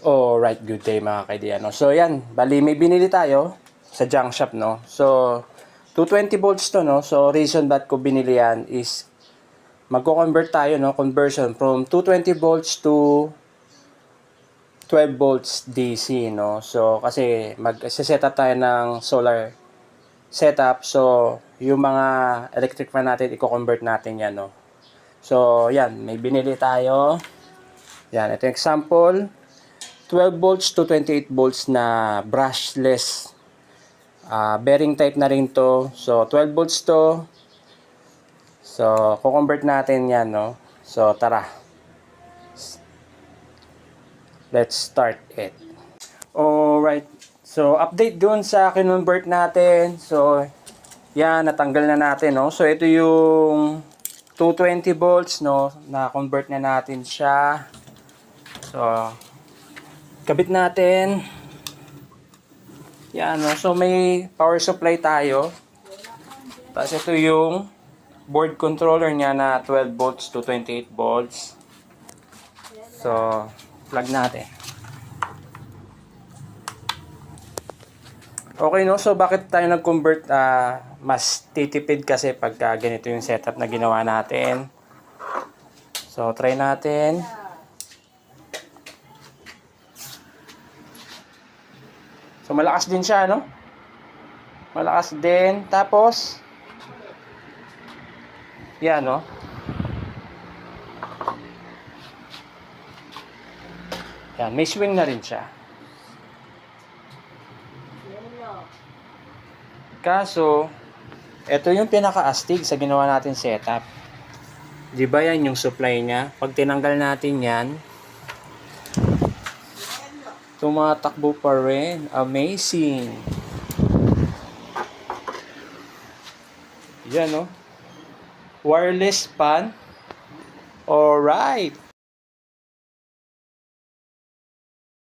Alright, good day mga kaibigan. No? So yan, bali may binili tayo sa junk shop, no. So 220 volts to, no. So reason ba't ko binili yan is magko-convert tayo, no, conversion from 220 volts to 12 volts DC, no. So kasi mag-set up tayo ng solar setup. So yung mga electric fan natin, i-convert natin yan, no. So yan, may binili tayo. Yan, ito yung example. 12 volts to 28 volts na brushless bearing type na rin to. So 12 volts to. So ko-convert natin yan, no. So tara, let's start it. Alright, so update dun sa kinonvert natin. So yan, natanggal na natin, no. So ito yung 220 volts, no, na convert na natin siya. So kabit natin. Yan, no? So may power supply tayo. Tapos ito yung board controller niya na 12 volts to 28 volts. So plug natin. Okay, no? So bakit tayo nag-convert? Mas titipid kasi pagka ganito yung setup na ginawa natin. So try natin. So malakas din siya, no? Malakas din. Tapos yan, no? Yan, may swing na rin siya. Kaso ito yung pinaka-astig sa ginawa natin setup. Di ba yan yung supply niya? Pag tinanggal natin yan, tumatakbo pa rin. Amazing. Yan, no? Wireless fan. Alright.